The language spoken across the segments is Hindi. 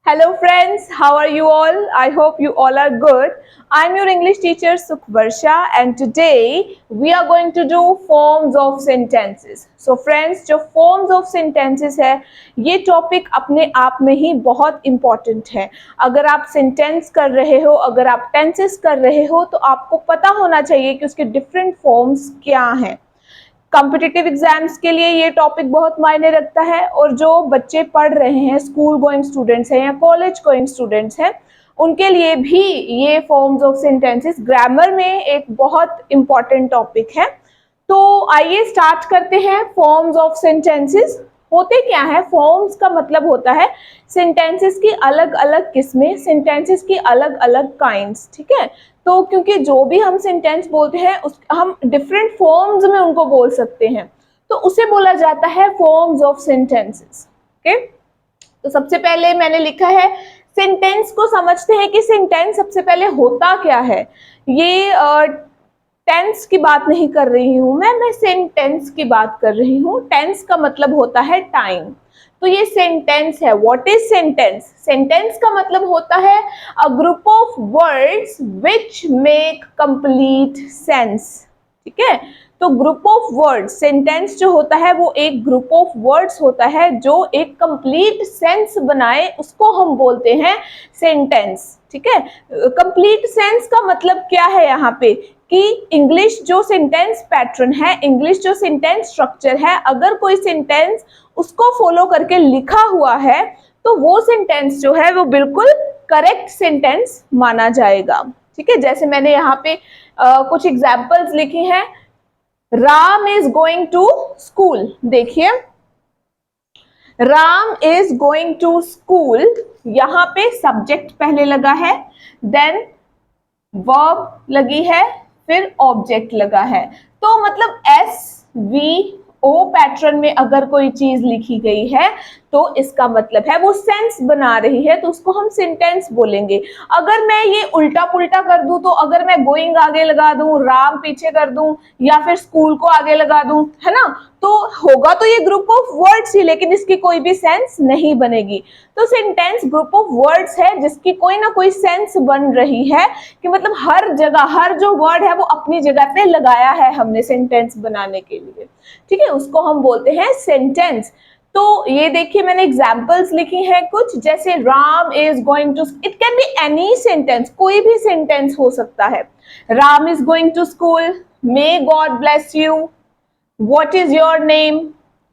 Hello friends, how are you all? I hope you all are good. I'm your English teacher Sukhvarsha and today we are going to do forms of sentences. So friends, जो forms of sentences है ये टॉपिक अपने आप में ही बहुत इम्पॉर्टेंट है. अगर आप सेंटेंस कर रहे हो, अगर आप टेंसेस कर रहे हो तो आपको पता होना चाहिए कि उसके डिफरेंट फॉर्म्स क्या हैं. कॉम्पिटिटिव एग्जाम्स के लिए ये टॉपिक बहुत मायने रखता है और जो बच्चे पढ़ रहे हैं, स्कूल गोइंग स्टूडेंट्स हैं या कॉलेज गोइंग स्टूडेंट्स हैं, उनके लिए भी ये फॉर्म्स ऑफ सेंटेंसेस ग्रामर में एक बहुत इंपॉर्टेंट टॉपिक है. तो आइए स्टार्ट करते हैं. फॉर्म्स ऑफ सेंटेंसेस होते क्या है? फॉर्म्स का मतलब होता है सेंटेंसेस की अलग अलग किस्में, सेंटेंसेस की अलग अलग काइंड्स. ठीक है, तो क्योंकि जो भी हम सेंटेंस बोलते हैं उस हम डिफरेंट फॉर्म्स में उनको बोल सकते हैं, तो उसे बोला जाता है फॉर्म्स ऑफ सेंटेंसेस. ओके, तो सबसे पहले मैंने लिखा है सेंटेंस को समझते हैं कि सेंटेंस सबसे पहले होता क्या है. ये टेंस की बात नहीं कर रही हूं मैं सेंटेंस की बात कर रही हूं. टेंस का मतलब होता है टाइम, तो ये सेंटेंस है. What is sentence? सेंटेंस का मतलब होता है a group of words which make complete sense. ठीक है, तो ग्रुप ऑफ वर्ड्स, सेंटेंस जो होता है वो एक ग्रुप ऑफ वर्ड्स होता है जो एक कंप्लीट सेंस बनाए, उसको हम बोलते हैं सेंटेंस. ठीक है, कंप्लीट सेंस का मतलब क्या है यहाँ पे कि इंग्लिश जो सेंटेंस पैटर्न है, इंग्लिश जो सेंटेंस स्ट्रक्चर है, अगर कोई सेंटेंस उसको फॉलो करके लिखा हुआ है तो वो सेंटेंस जो है वो बिल्कुल करेक्ट सेंटेंस माना जाएगा. ठीक है, जैसे मैंने यहाँ पे कुछ एग्जाम्पल्स लिखी हैं. Ram is going to school. देखिए, Ram is going to school, यहाँ पे सब्जेक्ट पहले लगा है, देन वर्ब लगी है, फिर ऑब्जेक्ट लगा है. तो मतलब SVO पैटर्न में अगर कोई चीज लिखी गई है तो इसका मतलब है वो सेंस बना रही है, तो उसको हम सेंटेंस बोलेंगे. अगर मैं ये उल्टा पुल्टा कर दूं, तो अगर मैं गोइंग आगे लगा दूं, राम पीछे कर दूं या फिर स्कूल को आगे लगा दूं, है ना, तो होगा तो ये ग्रुप ऑफ वर्ड्स ही, लेकिन इसकी कोई भी सेंस नहीं बनेगी. तो सेंटेंस ग्रुप ऑफ वर्ड्स है जिसकी कोई ना कोई सेंस बन रही है, कि मतलब हर जगह हर जो वर्ड है वो अपनी जगह पे लगाया है हमने सेंटेंस बनाने के लिए. ठीक है, उसको हम बोलते हैं सेंटेंस. तो ये देखिए मैंने एग्जाम्पल्स लिखी हैं कुछ, जैसे Ram is going to, it can be any sentence, कोई भी सेंटेंस हो सकता है. Ram is going to school, may God bless you, what is your name,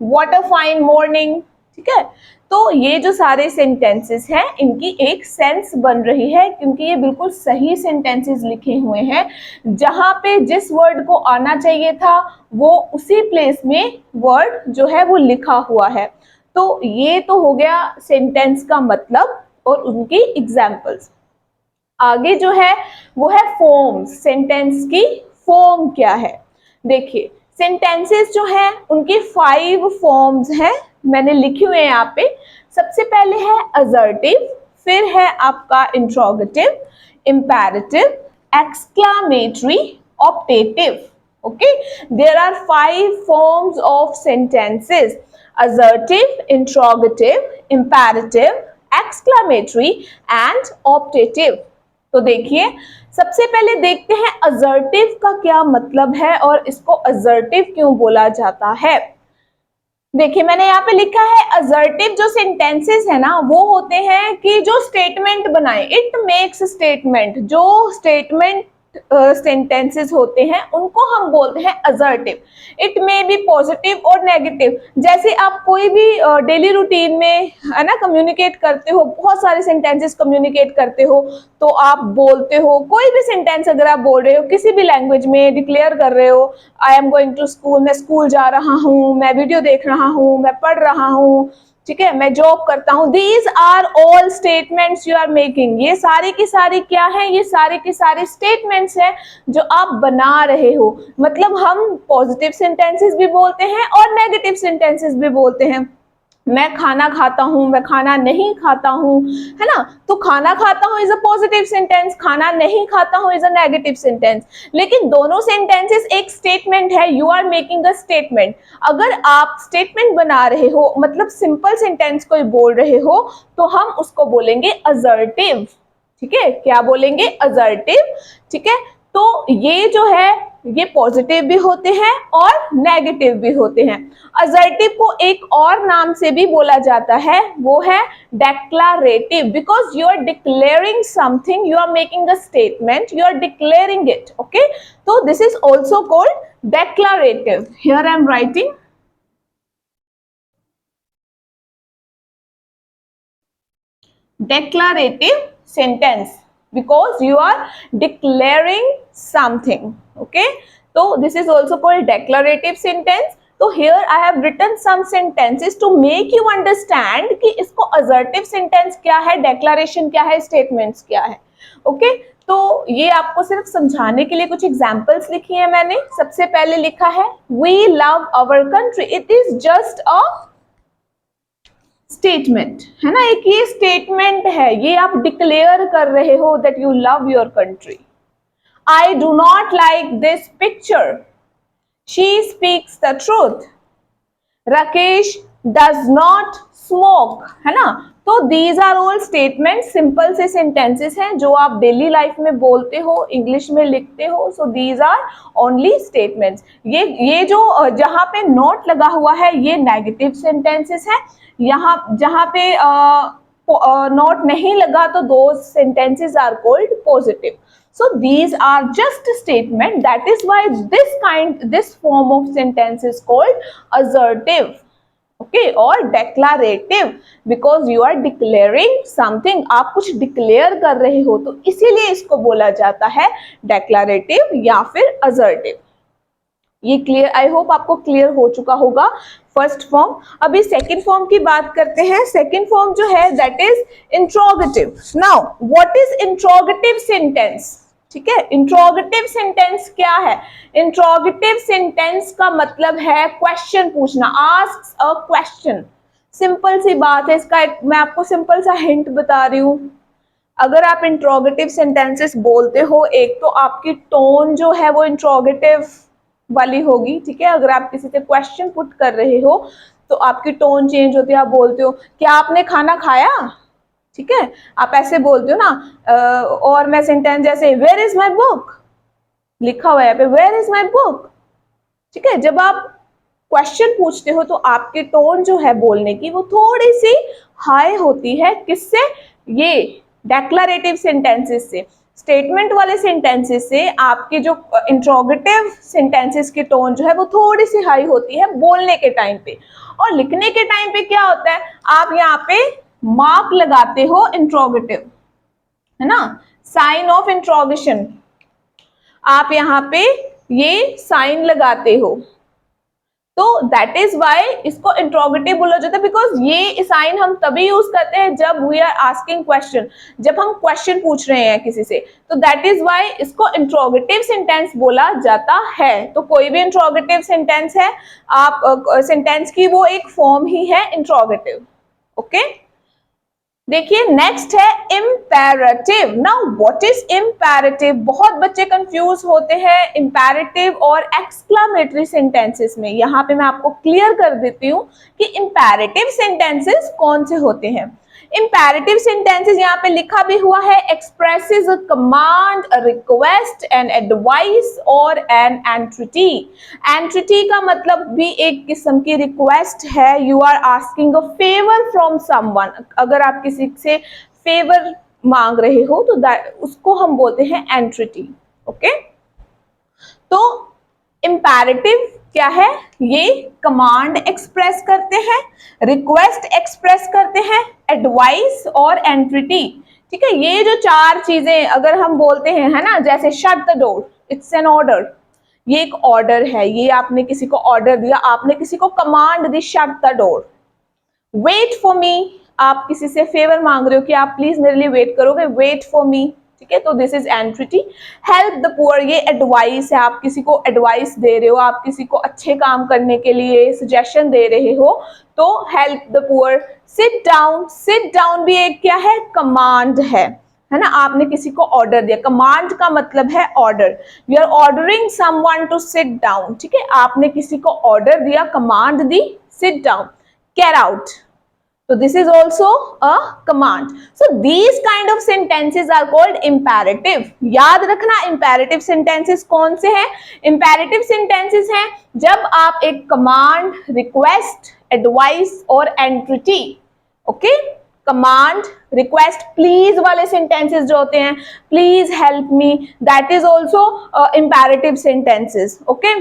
what a fine morning. ठीक है, तो ये जो सारे सेंटेंसेस हैं इनकी एक सेंस बन रही है, क्योंकि ये बिल्कुल सही सेंटेंसेस लिखे हुए हैं. जहां पे जिस वर्ड को आना चाहिए था वो उसी प्लेस में वर्ड जो है वो लिखा हुआ है. तो ये तो हो गया सेंटेंस का मतलब और उनकी एग्जाम्पल्स. आगे जो है वो है फॉर्म्स. सेंटेंस की फॉर्म क्या है? देखिए, सेंटेंसेस जो हैं उनकी 5 फॉर्म्स हैं, मैंने लिखे हुए हैं यहाँ पे. सबसे पहले है असर्टिव, फिर है आपका interrogative, imperative, exclamatory, optative. Okay, there are 5 forms of sentences: assertive, interrogative, imperative, exclamatory and optative. तो देखिए, सबसे पहले देखते हैं असर्टिव का क्या मतलब है और इसको असर्टिव क्यों बोला जाता है. देखिए, मैंने यहाँ पे लिखा है असर्टिव जो सेंटेंसेस है ना वो होते हैं कि जो स्टेटमेंट बनाए, इट मेक्स स्टेटमेंट. जो स्टेटमेंट सेंटेंसेस होते हैं उनको हम बोलते हैं assertive. It may be positive और नेगेटिव. जैसे आप कोई भी डेली रूटीन में, है ना, कम्युनिकेट करते हो, बहुत सारे सेंटेंसेस कम्युनिकेट करते हो, तो आप बोलते हो कोई भी सेंटेंस, अगर आप बोल रहे हो किसी भी लैंग्वेज में, डिक्लेयर कर रहे हो I am going to school, मैं स्कूल जा रहा हूँ, मैं वीडियो देख रहा हूँ, मैं पढ़ रहा हूँ, ठीक है, मैं जॉब करता हूँ. These are all statements you are making. ये सारी की सारी क्या है? ये सारी की सारी स्टेटमेंट्स हैं जो आप बना रहे हो. मतलब हम पॉजिटिव सेंटेंसेस भी बोलते हैं और नेगेटिव सेंटेंसेस भी बोलते हैं. मैं खाना खाता हूं, मैं खाना नहीं खाता हूं, है ना। तो खाना खाता हूं इज अ पॉजिटिव सेंटेंस, खाना नहीं खाता हूं इज अ नेगेटिव सेंटेंस। लेकिन दोनों सेंटेंसेस एक स्टेटमेंट है, you are making a statement. अगर आप स्टेटमेंट बना रहे हो, मतलब सिंपल सेंटेंस कोई बोल रहे हो, तो हम उसको बोलेंगे असर्टिव। ठीक है, क्या बोलेंगे? असर्टिव। ठीक है, तो ये जो है ये पॉजिटिव भी होते हैं और नेगेटिव भी होते हैं। असर्टिव को एक और नाम से भी बोला जाता है, वो है declarative, because you are declaring something, you are making a statement, you are declaring it. Okay, तो this is also called declarative. Here I am writing declarative sentence because you are declaring something. Okay, so this is also called declarative sentence. So here I have written some sentences to make you understand कि इसको assertive sentence क्या है, declaration क्या है, statements क्या है. Okay, तो ये आपको सिर्फ समझाने के लिए कुछ एग्जाम्पल्स लिखी है मैंने। सबसे पहले लिखा है we love our country, it is just a statement, है ना, एक ये स्टेटमेंट है, ये आप डिक्लेयर कर रहे हो that you love your country. I do not like this picture, she speaks the truth, Rakesh does not smoke, है ना। तो these are all statement, simple से सेंटेंसेस हैं जो आप डेली लाइफ में बोलते हो, इंग्लिश में लिखते हो। So these are only statements. ये जो जहां पे नोट लगा हुआ है ये नेगेटिव सेंटेंसेस है, यहाँ जहां पे नोट नहीं लगा तो दो sentences are called positive. So these are just statement. That is why this form of sentence is called assertive. Okay, or declarative, because you are declaring something. आप कुछ डिक्लेयर कर रहे हो तो इसीलिए इसको बोला जाता है declarative या फिर assertive. ये क्लियर, आई होप आपको क्लियर हो चुका होगा फर्स्ट फॉर्म। अभी सेकंड फॉर्म की बात करते हैं। सेकंड फॉर्म जो है that is interrogative. Now what is interrogative sentence? ठीक है, इंट्रोगेटिव सेंटेंस क्या है? इंट्रोगेटिव सेंटेंस का मतलब है क्वेश्चन पूछना, आस्क्स अ क्वेश्चन। सिंपल सी बात है, इसका मैं आपको सिंपल सा हिंट बता रही हूं। अगर आप इंट्रोगेटिव सेंटेंसेस बोलते हो, एक तो आपकी टोन जो है वो इंट्रोगेटिव वाली होगी। ठीक है, अगर आप किसी से क्वेश्चन पुट कर रहे हो तो आपकी टोन चेंज होती है, आप बोलते हो क्या आपने खाना खाया? ठीक है, आप ऐसे बोलते हो ना। और मैं सेंटेंस जैसे वेयर इज माई बुक, लिखा हुआ है यहाँ पे वेयर इज माई बुक। ठीक है, जब आप क्वेश्चन पूछते हो तो आपकी टोन जो है बोलने की वो थोड़ी सी हाई होती है। किससे? ये डेक्लरेटिव सेंटेंसेस से। स्टेटमेंट वाले सेंटेंसेस से आपके जो इंट्रोगेटिव सेंटेंसेस की टोन जो है वो थोड़ी सी हाई होती है बोलने के टाइम पे। और लिखने के टाइम पे क्या होता है, आप यहाँ पे मार्क लगाते हो इंट्रोगेटिव, है ना, साइन ऑफ इंट्रोगेशन, आप यहाँ पे ये साइन लगाते हो। तो दैट इज वाई इसको इंट्रोगेटिव बोला जाता है, बिकॉज ये साइन हम तभी यूज करते हैं जब वी आर आस्किंग क्वेश्चन, जब हम क्वेश्चन पूछ रहे हैं किसी से। तो दैट इज वाई इसको इंट्रोगेटिव सेंटेंस बोला जाता है। तो कोई भी इंट्रोगेटिव सेंटेंस है, आप सेंटेंस की वो एक फॉर्म ही है इंट्रोगेटिव। ओके, देखिए नेक्स्ट है imperative. Now what is imperative? बहुत बच्चे कंफ्यूज होते हैं इम्पेरेटिव और एक्सक्लामेटरी सेंटेंसेस में। यहाँ पे मैं आपको क्लियर कर देती हूँ कि इम्पेरेटिव सेंटेंसेस कौन से होते हैं। इम्पेरेटिव सेंटेंसेस यहाँ पे लिखा भी हुआ है, expresses a command, a request, an advice और एन एंट्रिटी। एंट्रिटी का मतलब भी एक किस्म की रिक्वेस्ट है, you are asking a favour from someone. अगर आप किसी से फेवर मांग रहे हो तो उसको हम बोलते हैं एंट्रिटी। ओके, तो इम्पेरेटिव क्या है? ये कमांड एक्सप्रेस करते हैं, रिक्वेस्ट एक्सप्रेस करते हैं, एडवाइस और एंट्रिटी। ठीक है, ये जो चार चीजें अगर हम बोलते हैं, है ना, जैसे shut the door, it's an order, ये एक ऑर्डर है, ये आपने किसी को ऑर्डर दिया, आपने किसी को कमांड दी shut the door. Wait for me, आप किसी से फेवर मांग रहे हो कि आप प्लीज मेरे लिए वेट करोगे, वेट फॉर मी। ठीक है, तो this is entity. Help the poor, ये एडवाइस है, आप किसी को एडवाइस दे रहे हो, आप किसी को अच्छे काम करने के लिए सजेशन दे रहे हो, तो help the poor. Sit down, sit down भी एक क्या है, कमांड है ना, आपने किसी को ऑर्डर दिया, कमांड का मतलब है order, you are ordering someone to sit down, ठीक है, आपने किसी को ऑर्डर दिया, कमांड दी, sit down. Get out, so this is also a command. So these kind of sentences are called imperative. याद रखना imperative sentences कौन से हैं? Imperative sentences हैं जब आप एक command, request, advice और entreaty, okay, command, request, please वाले sentences जो होते हैं, please help me, that is also imperative sentences, okay.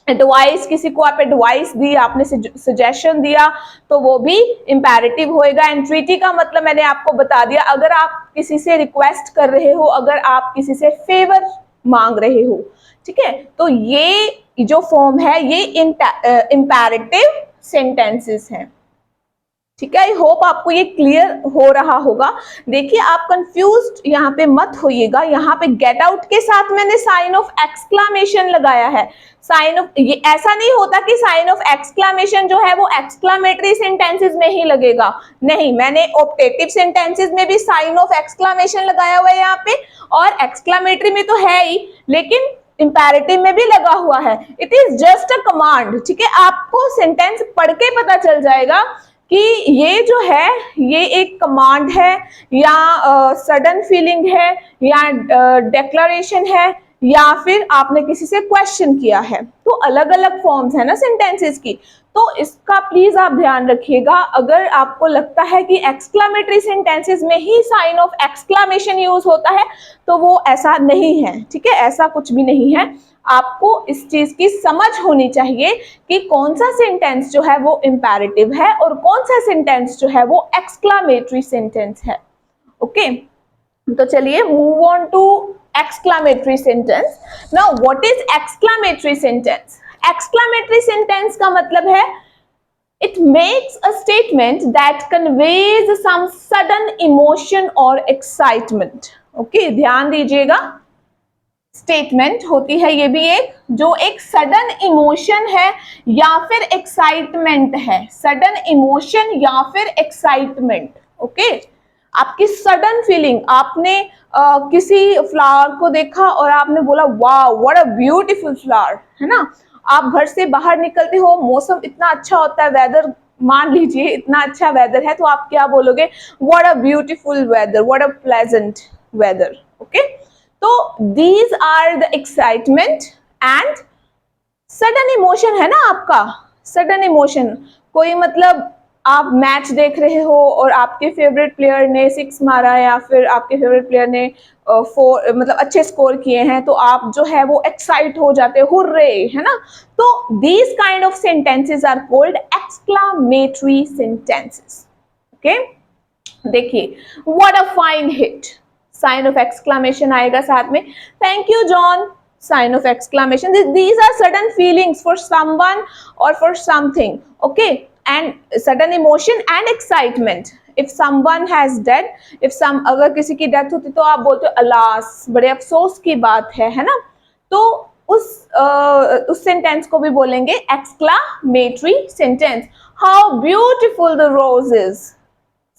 Advice, किसी को आप एडवाइस दी, आपने सजेशन दिया, तो वो भी इंपैरेटिव होएगा। एंट्रीटी का मतलब मैंने आपको बता दिया, अगर आप किसी से रिक्वेस्ट कर रहे हो, अगर आप किसी से फेवर मांग रहे हो, ठीक है, तो ये जो फॉर्म है ये इंपैरेटिव सेंटेंसेस हैं, ठीक है। आई होप आपको ये क्लियर हो रहा होगा। देखिए आप कंफ्यूज्ड यहाँ पे मत होइएगा, यहाँ पे गेट आउट के साथ मैंने साइन ऑफ एक्सक्लामेशन लगाया है। साइन ऑफ, ये ऐसा नहीं होता कि साइन ऑफ एक्सक्लामेशन जो है वो एक्सक्लामेटरी सेंटेंसेस में ही लगेगा, नहीं, मैंने ऑप्टेटिव सेंटेंसेस में भी साइन ऑफ एक्सक्लामेशन लगाया हुआ है यहाँ पे, और एक्सक्लामेटरी में तो है ही, लेकिन इंपैरेटिव में भी लगा हुआ है। It is just a command, ठीक है, आपको सेंटेंस पढ़ के पता चल जाएगा कि ये जो है ये एक कमांड है, या सडन फीलिंग है, या डेक्लरेशन है, या फिर आपने किसी से क्वेश्चन किया है, तो अलग अलग फॉर्म्स है ना सेंटेंसेस की, तो इसका प्लीज आप ध्यान रखिएगा। अगर आपको लगता है कि एक्सक्लामेटरी सेंटेंसेस में ही साइन ऑफ एक्सक्लामेशन यूज होता है, तो वो ऐसा नहीं है, ठीक है, ऐसा कुछ भी नहीं है। आपको इस चीज की समझ होनी चाहिए कि कौन सा सेंटेंस जो है वो इंपैरेटिव है और कौन सा सेंटेंस जो है वो एक्सक्लामेटरी सेंटेंस है, ओके। तो चलिए move on to exclamatory sentence. Now what is exclamatory sentence? Exclamatory sentence का मतलब है it makes a statement that conveys some sudden emotion or excitement, okay, ध्यान दीजिएगा, स्टेटमेंट होती है ये भी एक, जो एक सडन इमोशन है या फिर एक्साइटमेंट है, सडन इमोशन या फिर एक्साइटमेंट, ओके। आपकी सडन फीलिंग, आपने किसी फ्लावर को देखा और आपने बोला wow what a beautiful flower, है ना, आप घर से बाहर निकलते हो, मौसम इतना अच्छा होता है, वेदर मान लीजिए इतना अच्छा वेदर है, तो आप क्या बोलोगे, what a beautiful weather, what a pleasant weather, okay. तो these are the excitement and sudden emotion है ना आपका, सडन इमोशन, कोई मतलब आप मैच देख रहे हो और आपके फेवरेट प्लेयर ने 6 मारा, या फिर आपके फेवरेट प्लेयर ने 4 मतलब अच्छे स्कोर किए हैं, तो आप जो है वो एक्साइट हो जाते हो, हुर्रे, है ना। तो these kind of sentences are called exclamatory sentences, okay. देखिए what a fine hit, sign of exclamation आएगा साथ में, thank you John, sign of exclamation. These are sudden feelings for someone or for something, okay, and sudden emotion and excitement. If someone has dead, if some, अगर किसी की डेथ होती तो आप बोलते हो अलास, बड़े अफसोस की बात है ना, तो उस सेंटेंस को भी बोलेंगे exclamatory sentence. How beautiful the rose is,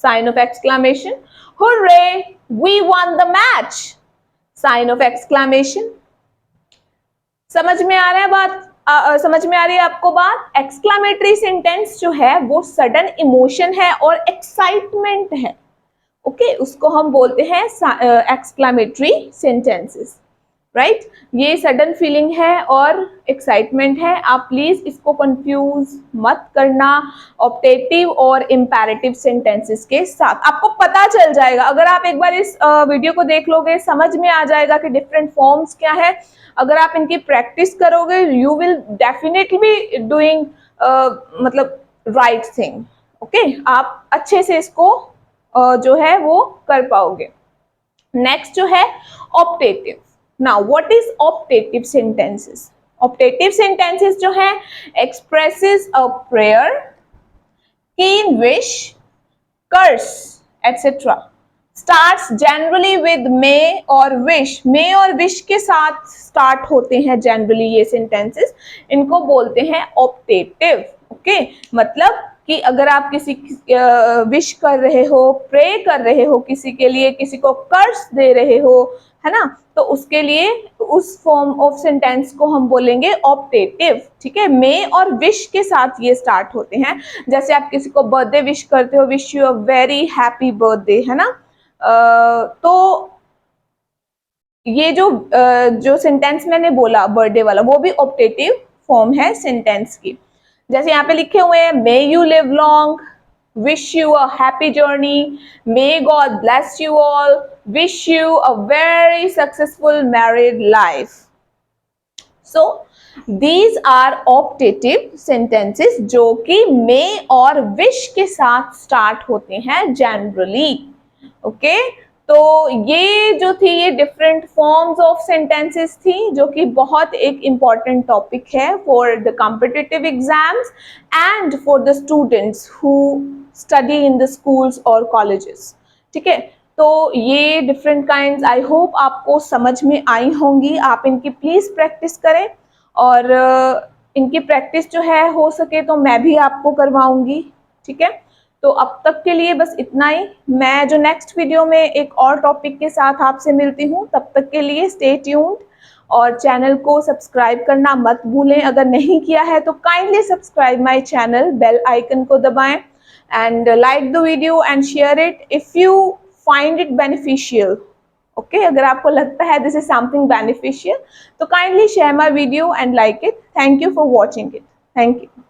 sign of exclamation. Hooray, we won the match, sign of exclamation. समझ में आ रहा है बात, समझ में आ रही है आपको बात? एक्सक्लामेटरी सेंटेंस जो है वो सडन इमोशन है और एक्साइटमेंट है, ओके, उसको हम बोलते हैं एक्सक्लामेटरी सेंटेंसेस, राइट। ये सडन फीलिंग है और एक्साइटमेंट है, आप प्लीज इसको कंफ्यूज मत करना ऑप्टेटिव और इंपैरेटिव सेंटेंसेस के साथ, आपको पता चल जाएगा, अगर आप एक बार इस वीडियो को देख लोगे समझ में आ जाएगा कि डिफरेंट फॉर्म्स क्या है। अगर आप इनकी प्रैक्टिस करोगे you will definitely be doing मतलब राइट थिंग, ओके, आप अच्छे से इसको जो है वो कर पाओगे। नेक्स्ट जो है optative. Now what is optative sentences? Optative sentences जो है expresses a prayer, keen wish, curse etcetera starts generally with may और विश। मे और विश के साथ स्टार्ट होते हैं जनरली ये सेंटेंसेस, इनको बोलते हैं ऑप्टेटिव। ओके, मतलब कि अगर आप किसी विश कर रहे हो, प्रे कर रहे हो किसी के लिए, किसी को कर्ज दे रहे हो, है ना, तो उसके लिए उस फॉर्म ऑफ सेंटेंस को हम बोलेंगे ऑप्टेटिव। ठीक है, मे और विश के साथ ये स्टार्ट होते हैं। जैसे आप किसी को बर्थडे विश करते हो, wish you a very happy birthday, है ना। तो ये जो सेंटेंस मैंने बोला बर्थडे वाला, वो भी ऑप्टेटिव फॉर्म है सेंटेंस की। जैसे यहाँ पे लिखे हुए हैं, may you live long, wish you a happy journey, may God bless you all, wish you a very successful married life. So these are optative sentences जो कि मे और विश के साथ स्टार्ट होते हैं जनरली। ओके, तो ये जो थी ये डिफरेंट फॉर्म्स ऑफ सेंटेंसेस थी, जो कि बहुत एक इम्पॉर्टेंट टॉपिक है for the competitive exams and for the students who study in the schools और कॉलेजेस। ठीक है, तो ये डिफरेंट काइंड्स आई होप आपको समझ में आई होंगी। आप इनकी प्लीज प्रैक्टिस करें, और इनकी प्रैक्टिस जो है हो सके तो मैं भी आपको करवाऊंगी। ठीक है, तो अब तक के लिए बस इतना ही। मैं जो नेक्स्ट वीडियो में एक और टॉपिक के साथ आपसे मिलती हूँ, तब तक के लिए स्टे ट्यून्ड, और चैनल को सब्सक्राइब करना मत भूलें। अगर नहीं किया है तो kindly subscribe my channel, bell icon को दबाएं, and like the video and share it if you find it beneficial. Okay, अगर आपको लगता है दिस इज समथिंग बेनिफिशियल, तो kindly share my video and like it. Thank you for watching it. Thank you.